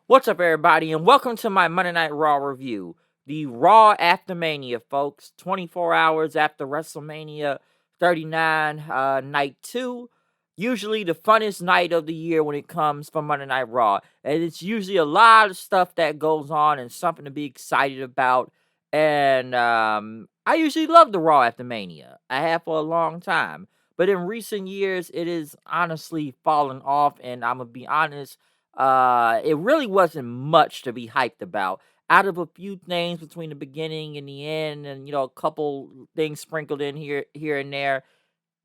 What's up, everybody, and welcome to my Monday Night Raw review. The Raw after Mania, folks. 24 hours after WrestleMania 39, night 2. Usually the funnest night of the year when it comes from Monday Night Raw. And it's usually a lot of stuff that goes on and something to be excited about. And I usually love the Raw after Mania. I have for a long time. But in recent years, it is honestly fallen off, and I'm going to be honest, it really wasn't much to be hyped about. Out of a few things between the beginning and the end, and a couple things sprinkled in here and there,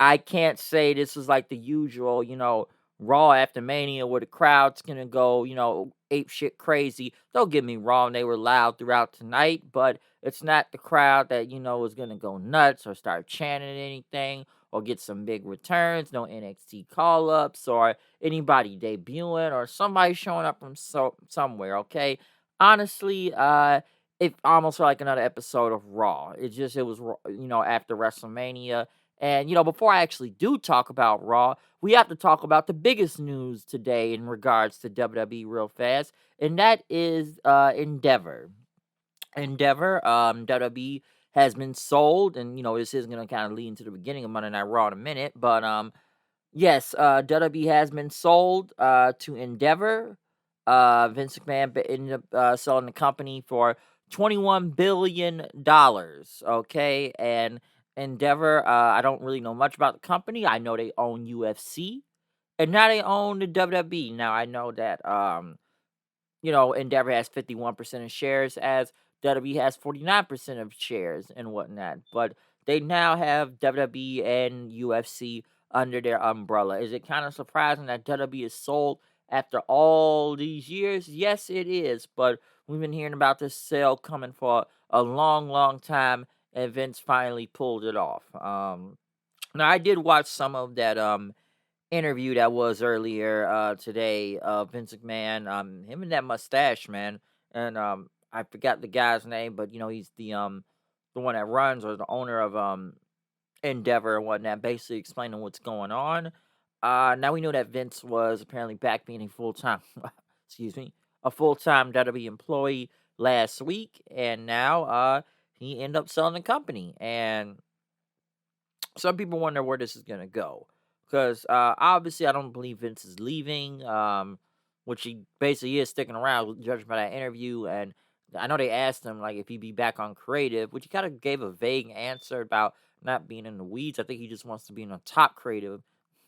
I can't say this is like the usual, Raw after Mania where the crowd's gonna go, ape shit crazy. Don't get me wrong, they were loud throughout tonight, but it's not the crowd that, is gonna go nuts or start chanting anything or get some big returns, no NXT call ups or anybody debuting or somebody showing up from somewhere, okay? Honestly, it almost felt like another episode of Raw. It was, after WrestleMania. And, before I actually do talk about Raw, we have to talk about the biggest news today in regards to WWE real fast, and that is Endeavor. WWE has been sold, and, this is going to kind of lead into the beginning of Monday Night Raw in a minute, but, yes, WWE has been sold to Endeavor. Vince McMahon ended up selling the company for $21 billion. Okay, and Endeavor, I don't really know much about the company. I know they own UFC, and now they own the WWE. Now I know that Endeavor has 51% of shares, as WWE has 49% of shares and whatnot. But they now have WWE and UFC under their umbrella. Is it kind of surprising that WWE is sold after all these years? Yes, it is. But we've been hearing about this sale coming for a long, long time, and Vince finally pulled it off. Now I did watch some of that interview that was earlier today of Vince McMahon, him and that mustache, man. And I forgot the guy's name, but he's the one that runs or the owner of Endeavor and whatnot, basically explaining what's going on. Now we know that Vince was apparently back being a full time excuse me, a full time WWE employee last week, and now he ended up selling the company. And some people wonder where this is gonna go, because obviously I don't believe Vince is leaving, which he basically is sticking around, judging by that interview. And I know they asked him like if he'd be back on creative, which he kind of gave a vague answer about not being in the weeds. I think he just wants to be in the top creative.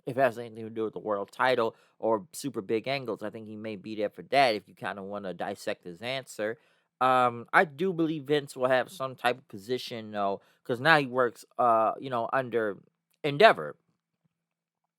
If it has anything to do with the world title or super big angles, I think he may be there for that. If you kind of want to dissect his answer, I do believe Vince will have some type of position though, because now he works, under Endeavor.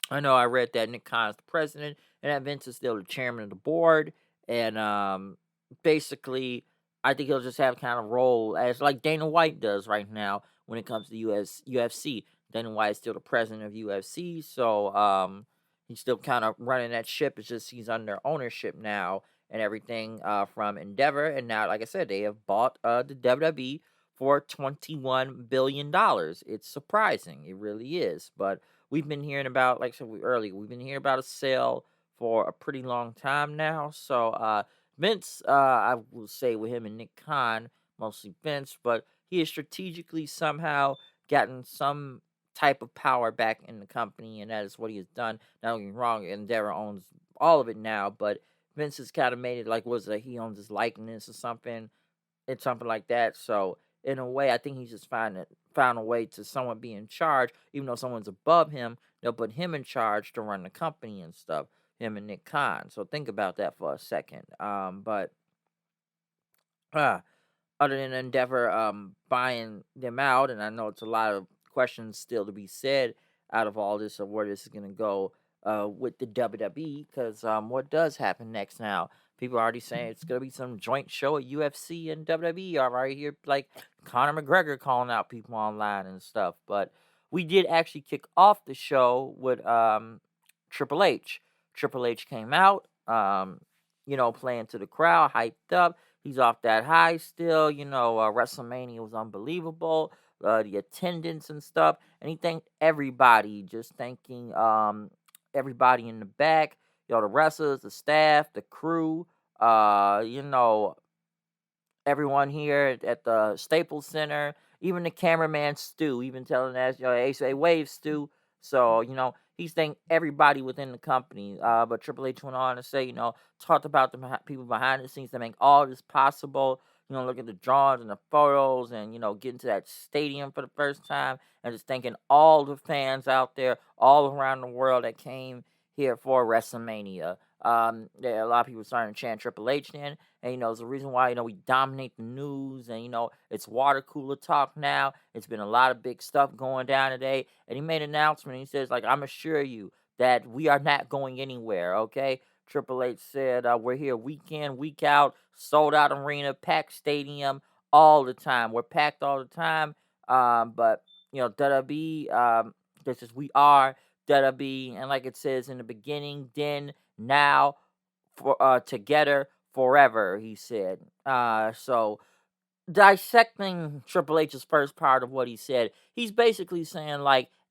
I know I read that Nick Khan is the president, and that Vince is still the chairman of the board, and basically, I think he'll just have kind of role as like Dana White does right now when it comes to UFC. Dana White is still the president of UFC, so he's still kind of running that ship. It's just he's under ownership now and everything from Endeavor, and now, like I said, they have bought the WWE for $21 billion. It's surprising, it really is, but we've been hearing about, like I said earlier, we've been hearing about a sale for a pretty long time now. So Vince, I will say with him and Nick Khan, mostly Vince, but he has strategically somehow gotten some type of power back in the company, and that is what he has done. Not don't get me wrong, Endeavor owns all of it now, but Vince has kind of made it like, was it he owns his likeness or something? It's something like that. So in a way, I think he's just found a way to someone be in charge, even though someone's above him. They'll put him in charge to run the company and stuff. Him and Nick Khan. So think about that for a second. But uh, other than Endeavor buying them out, and I know it's a lot of questions still to be said out of all this of where this is gonna go with the WWE, because what does happen next now? People are already saying it's gonna be some joint show at UFC and WWE. I already hear like Conor McGregor calling out people online and stuff. But we did actually kick off the show with Triple H. Triple H came out, playing to the crowd, hyped up. He's off that high still. WrestleMania was unbelievable. The attendance and stuff. And he thanked everybody, just thanking everybody in the back, the wrestlers, the staff, the crew, everyone here at the Staples Center, even the cameraman Stu, even telling us, hey, say wave Stu. So, he's thanked everybody within the company. But Triple H went on to say, talked about the people behind the scenes that make all this possible. Look at the drawings and the photos and, getting to that stadium for the first time and just thanking all the fans out there all around the world that came here for WrestleMania. There are a lot of people starting to chant Triple H then. And, it's the reason why, we dominate the news. And, it's water cooler talk now. It's been a lot of big stuff going down today. And he made an announcement. He says, I'm assure you that we are not going anywhere, okay? Triple H said, we're here week in, week out, sold out arena, packed stadium all the time. We're packed all the time. But, WWE, this is we are WWE. And like it says in the beginning, then, now, for together forever, he said. So dissecting Triple H's first part of what he said, he's basically saying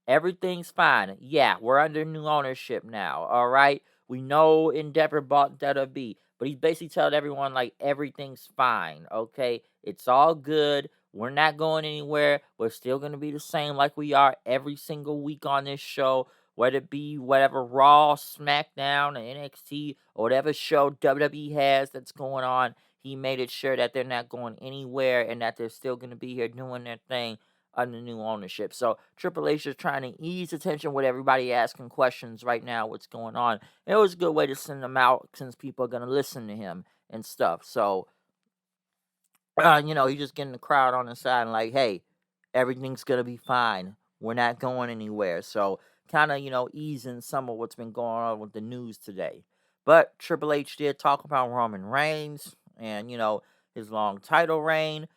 everything's fine. Yeah, we're under new ownership now. All right, we know Endeavor bought WWE, but he's basically telling everyone everything's fine. Okay, it's all good. We're not going anywhere. We're still gonna be the same like we are every single week on this show. Whether it be whatever Raw, SmackDown, or NXT, or whatever show WWE has that's going on, he made it sure that they're not going anywhere and that they're still going to be here doing their thing under new ownership. So Triple H is trying to ease the tension with everybody asking questions right now, what's going on. And it was a good way to send them out since people are going to listen to him and stuff. So, he's just getting the crowd on the side and hey, everything's going to be fine. We're not going anywhere. So kind of, easing some of what's been going on with the news today. But Triple H did talk about Roman Reigns and, his long title reign.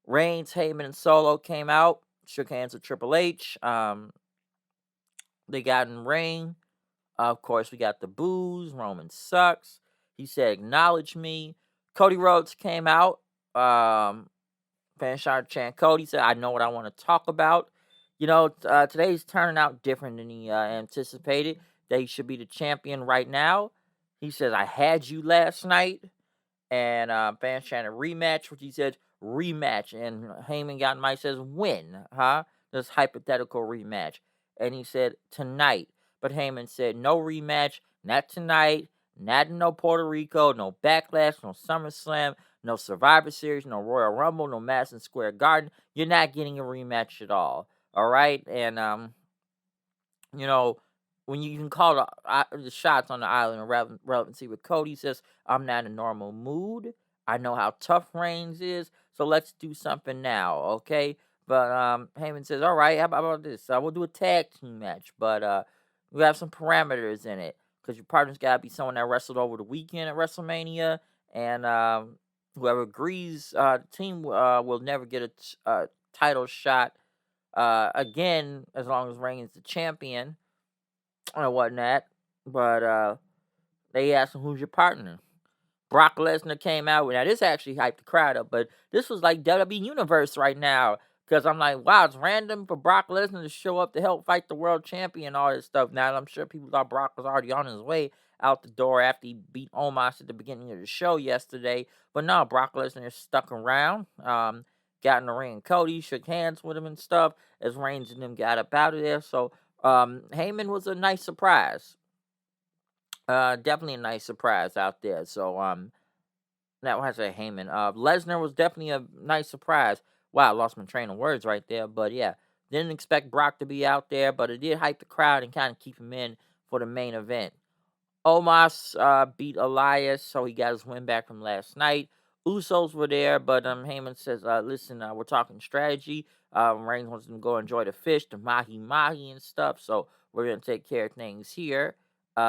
Reigns, Heyman, and Solo came out, shook hands with Triple H. They got in ring. Of course, we got the boos. Roman sucks. He said, acknowledge me. Cody Rhodes came out. Fans started chanting Cody. Said, I know what I want to talk about. Today's turning out different than he anticipated. That he should be the champion right now. He says, I had you last night. And fans chanted rematch, which he said rematch. And Heyman got in mic says, when, huh? This hypothetical rematch. And he said, tonight. But Heyman said, no rematch, not tonight, not in no Puerto Rico, no Backlash, no SummerSlam, no Survivor Series, no Royal Rumble, no Madison Square Garden. You're not getting a rematch at all. All right? And, when you can call the shots on the island of relevancy with Cody says, I'm not in a normal mood. I know how tough Reigns is, so let's do something now, okay? But Heyman says, all right, how about this? We'll do a tag team match, but we have some parameters in it because your partner's got to be someone that wrestled over the weekend at WrestleMania, and whoever agrees, the team will never get a title shot again as long as Reigns is the champion or whatnot. But they asked him, who's your partner? Brock Lesnar came out. Now, this actually hyped the crowd up, but this was like WWE Universe right now. Because I'm like, wow, it's random for Brock Lesnar to show up to help fight the world champion and all this stuff. Now, I'm sure people thought Brock was already on his way out the door after he beat Omos at the beginning of the show yesterday. But no, Brock Lesnar stuck around. Got in the ring. Cody shook hands with him and stuff as Reigns and them got up out of there. So Heyman was a nice surprise. Definitely a nice surprise out there. So now I say Heyman. Lesnar was definitely a nice surprise. Wow, I lost my train of words right there. But yeah, didn't expect Brock to be out there, but it did hype the crowd and kind of keep him in for the main event. Omos beat Elias, so he got his win back from last night. Usos were there, but Heyman says, listen, we're talking strategy. Reigns wants them to go enjoy the fish, the mahi-mahi and stuff, so we're going to take care of things here. They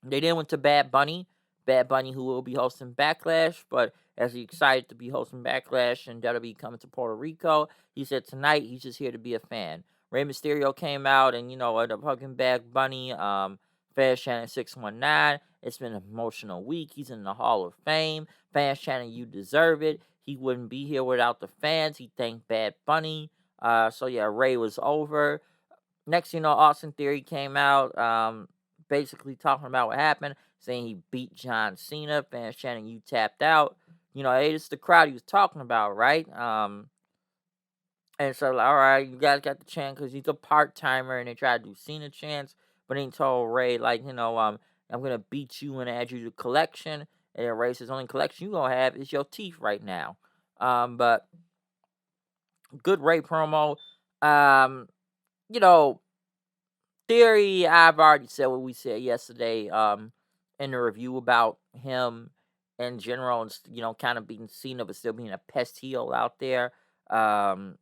then went to Bad Bunny. Bad Bunny, who will be hosting Backlash, but as he's excited to be hosting Backlash and WWE coming to Puerto Rico, he said tonight he's just here to be a fan. Rey Mysterio came out and, ended up hugging Bad Bunny. Fans chanting 619. It's been an emotional week. He's in the Hall of Fame. Fans chanting, you deserve it. He wouldn't be here without the fans. He thanked Bad Bunny. So yeah, Ray was over. Next, Austin Theory came out, basically talking about what happened. saying he beat John Cena. Fans chanting, "You tapped out." Hey, it's the crowd he was talking about, right? And so, like, all right, you guys got the chant because he's a part timer, and they tried to do Cena chants, but he told Ray, like, I'm gonna beat you and add you to the collection. And Ray says, only collection you gonna have is your teeth right now. But good Ray promo. Um, you know, Theory, I've already said what we said yesterday. In the review about him in general, and kind of being Cena, but still being a pest heel out there. Um,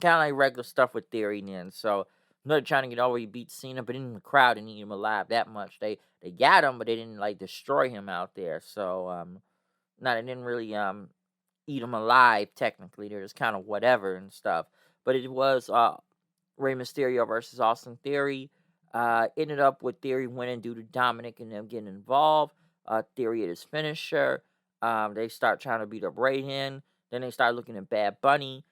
Kind of like regular stuff with Theory then. So not trying to get over he beat Cena, but in the crowd didn't need him alive that much. They got him, but they didn't like destroy him out there. So no, they didn't really eat him alive technically. They're just kind of whatever and stuff. But it was Rey Mysterio versus Austin Theory. Ended up with Theory winning due to Dominic and them getting involved. Theory at his finisher. They start trying to beat up Ray Hen. Then they start looking at Bad Bunny.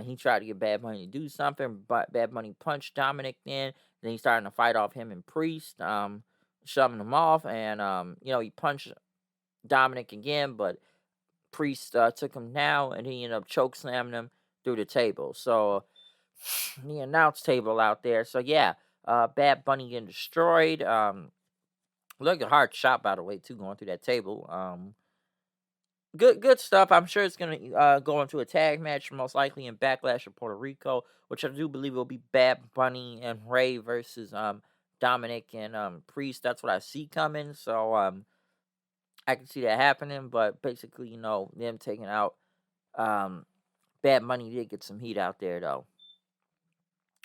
He tried to get Bad Bunny to do something, but Bad Bunny punched Dominic then he started to fight off him and Priest, shoving him off. And, he punched Dominic again, but Priest took him down, and he ended up choke slamming him through the table. So, the announce table out there. So, yeah, Bad Bunny getting destroyed. Look at hard shot, by the way, too, going through that table. Good stuff. I'm sure it's gonna go into a tag match, most likely in Backlash of Puerto Rico, which I do believe will be Bad Bunny and Ray versus Dominic and Priest. That's what I see coming. So I can see that happening. But basically, them taking out um Bad Bunny did get some heat out there though.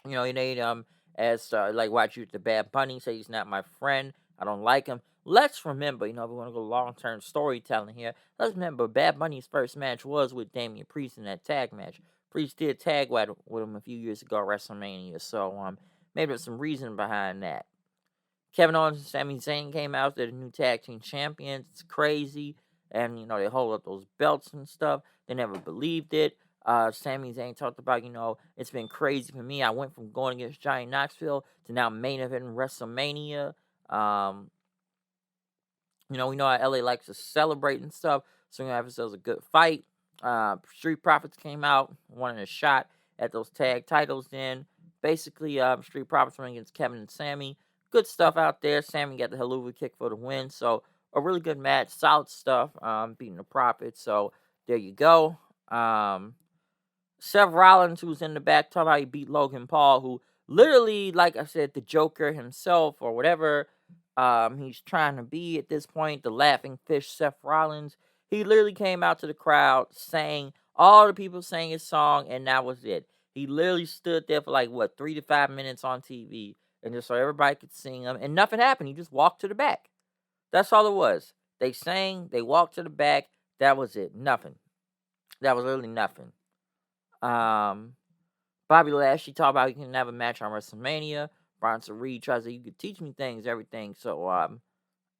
He made as like watch you the Bad Bunny say he's not my friend. I don't like him. Let's remember, if we want to go long term storytelling here. Let's remember Bad Bunny's first match was with Damian Priest in that tag match. Priest did tag with him a few years ago at WrestleMania, so maybe there's some reason behind that. Kevin Owens and Sami Zayn came out. They're the new tag team champions. It's crazy. And, they hold up those belts and stuff. They never believed it. Sami Zayn talked about, it's been crazy for me. I went from going against Johnny Knoxville to now main event in WrestleMania. We know how LA likes to celebrate and stuff. So we're going to have ourselves a good fight. Street Profits came out, wanted a shot at those tag titles then. Basically, Street Profits went against Kevin and Sammy. Good stuff out there. Sammy got the Helluva Kick for the win. So a really good match. Solid stuff. Beating the Profits. So there you go. Seth Rollins, who's in the back, talking about he beat Logan Paul, who literally, like I said, the Joker himself or whatever he's trying to be at this point, the laughing fish Seth Rollins. He literally came out to the crowd, sang, all the people sang his song, and that was it. He literally stood there for 3 to 5 minutes on TV, and just so everybody could sing him, and nothing happened. He just walked to the back. That's all it was. They sang, they walked to the back. That was it. Nothing. That was literally nothing. Bobby Lashley talked about he can have a match on WrestleMania. Bronson Reed tries to, you could teach me things, everything. So, I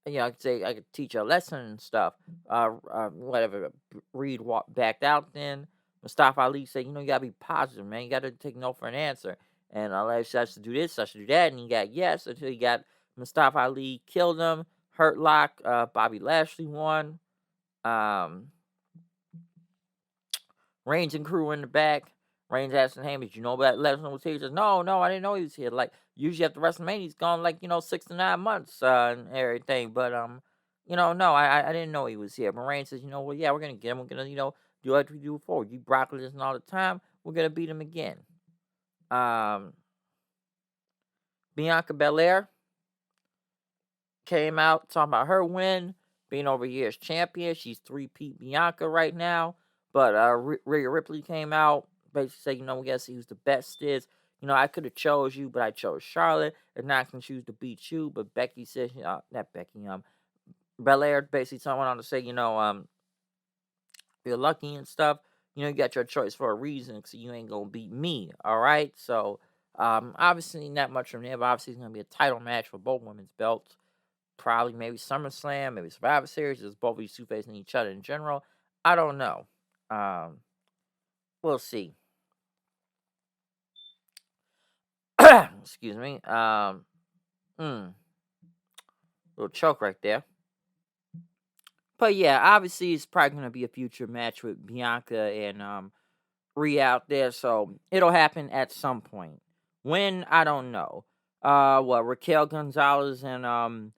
could say I could teach a lesson and stuff. Whatever. Reed backed out then. Mustafa Ali said, you gotta be positive, man. You gotta take no for an answer. And Lashley has to do this, I should do that. And he got yes until he got Mustafa Ali killed him. Hurt Lock. Bobby Lashley won. Reigns and crew in the back. Reigns asking him, did you know about Lesnar was here? He says, no, I didn't know he was here. Usually after WrestleMania, he's gone 6 to 9 months and everything. But, no, I didn't know he was here. But Reigns says, well, yeah, we're going to get him. We're going to, do like we do before. You Brock Lesnar all the time. We're going to beat him again. Bianca Belair came out talking about her win, being over here as champion. She's 3-peat Bianca right now. But Rhea Ripley came out, basically said, we gotta see who's the best is. I could have chose you, but I chose Charlotte, and now I can choose to beat you. But Becky said, not Becky, Belair basically went on to say, you're lucky and stuff. You got your choice for a reason, so you ain't gonna beat me, all right? So, obviously not much from there, but obviously it's gonna be a title match for both women's belts. Probably maybe SummerSlam, maybe Survivor Series. Just both of these two facing each other in general. I don't know. We'll see. Excuse me. Little choke right there. But yeah, obviously it's probably gonna be a future match with Bianca and Rhea out there, so it'll happen at some point. When, I don't know. What, Raquel Gonzalez and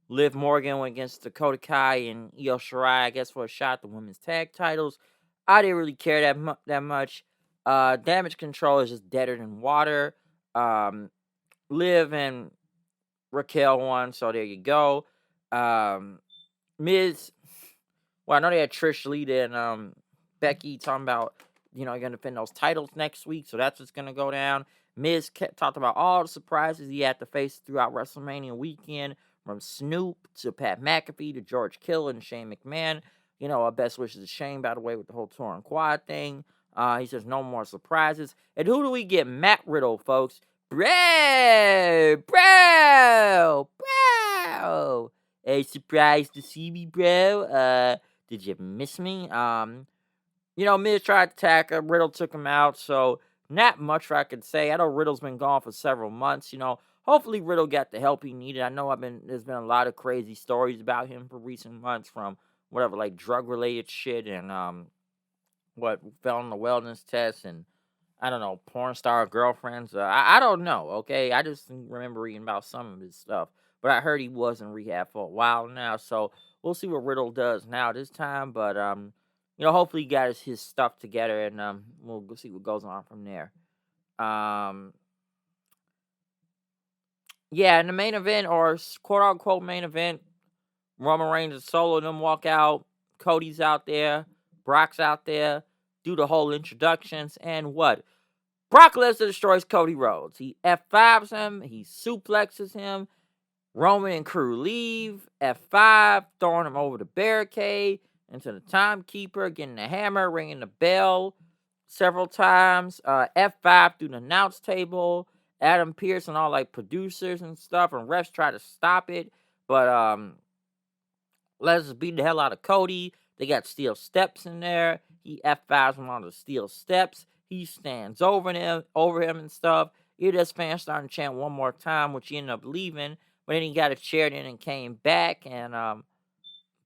Liv Morgan went against Dakota Kai and Io Shirai, I guess, for a shot at the women's tag titles. I didn't really care that much. Damage Control is just deader than water. Liv and Raquel won, so there you go. Miz, well, I know they had Trish Lita and Becky talking about, you're going to defend those titles next week, so that's what's going to go down. Miz talked about all the surprises he had to face throughout WrestleMania weekend, from Snoop to Pat McAfee to George Kittle and Shane McMahon. Our best wishes to Shane, by the way, with the whole torn quad thing. He says no more surprises. And who do we get? Matt Riddle, folks. Bro! Hey, surprised to see me, bro? Did you miss me? Miz tried to attack him. Riddle took him out, so not much I could say. I know Riddle's been gone for several months. Hopefully Riddle got the help he needed. I know there's been a lot of crazy stories about him for recent months, from whatever, like drug-related shit and what fell on the wellness test and I don't know, porn star girlfriends. I don't know, okay? I just remember reading about some of his stuff. But I heard he was in rehab for a while now, so we'll see what Riddle does now this time. But, hopefully he got his stuff together, and we'll see what goes on from there. Yeah, in the main event, or quote-unquote main event, Roman Reigns and Solo them walk out. Cody's out there. Brock's out there. Do the whole introductions, and what? Brock Lesnar destroys Cody Rhodes. He F5s him. He suplexes him. Roman and crew leave. F5, throwing him over the barricade, into the timekeeper, getting the hammer, ringing the bell several times. F5 through the announce table. Adam Pearce and all like producers and stuff, and refs try to stop it. But Lesnar beat the hell out of Cody. They got steel steps in there. He F5s him on the steel steps. He stands over him and stuff. This fans starting to chant one more time, which he ended up leaving. But then he got a chair in and came back and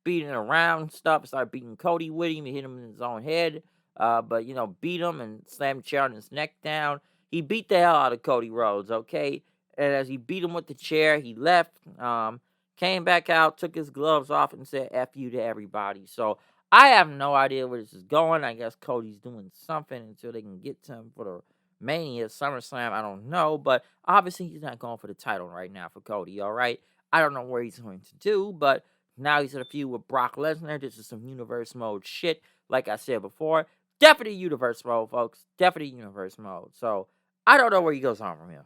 beating around and stuff. Started beating Cody with him. He hit him in his own head. But, beat him and slammed the chair on his neck down. He beat the hell out of Cody Rhodes, okay? And as he beat him with the chair, he left. Came back out, took his gloves off, and said F you to everybody. So I have no idea where this is going. I guess Cody's doing something until they can get to him for the Mania, SummerSlam. I don't know. But obviously he's not going for the title right now for Cody, all right? I don't know where he's going to do, but now he's in a feud with Brock Lesnar. This is some universe mode shit, like I said before. Definitely universe mode, folks. Definitely universe mode. So I don't know where he goes on from here.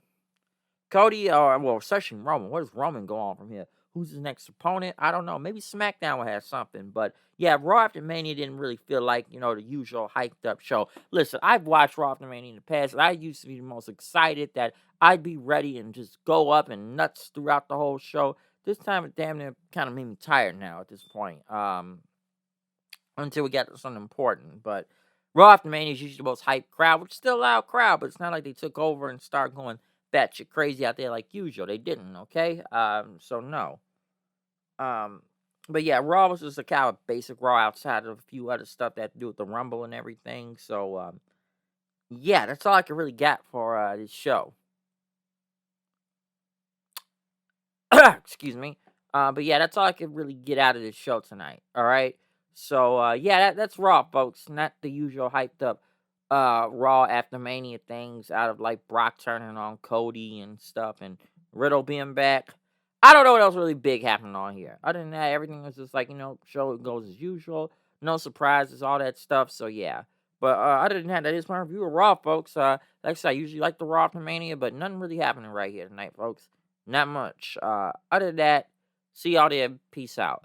Cody, especially Roman. Where does Roman go on from here? Who's his next opponent? I don't know. Maybe SmackDown will have something. But yeah, Raw After Mania didn't really feel like, the usual hyped up show. Listen, I've watched Raw After Mania in the past, and I used to be the most excited that I'd be ready and just go up and nuts throughout the whole show. This time it damn near kind of made me tired now at this point. Until we get to something important. But Raw After Mania is usually the most hyped crowd, which is still a loud crowd, but it's not like they took over and started going batshit crazy out there like usual. They didn't, okay? So no. But yeah, Raw was just a kind of basic Raw outside of a few other stuff that had to do with the Rumble and everything. So yeah, that's all I can really get for this show. Excuse me. But yeah, that's all I can really get out of this show tonight. All right. So yeah, that's Raw, folks. Not the usual hyped up Raw After Mania things out of like Brock turning on Cody and stuff and Riddle being back. I don't know what else really big happening on here. Other than that, everything was just like, show goes as usual. No surprises, all that stuff. So yeah. But other than that, that is my review of Raw, folks. Like I said, I usually like the Raw After Mania, but nothing really happening right here tonight, folks. Not much. Other than that, see y'all there. Peace out.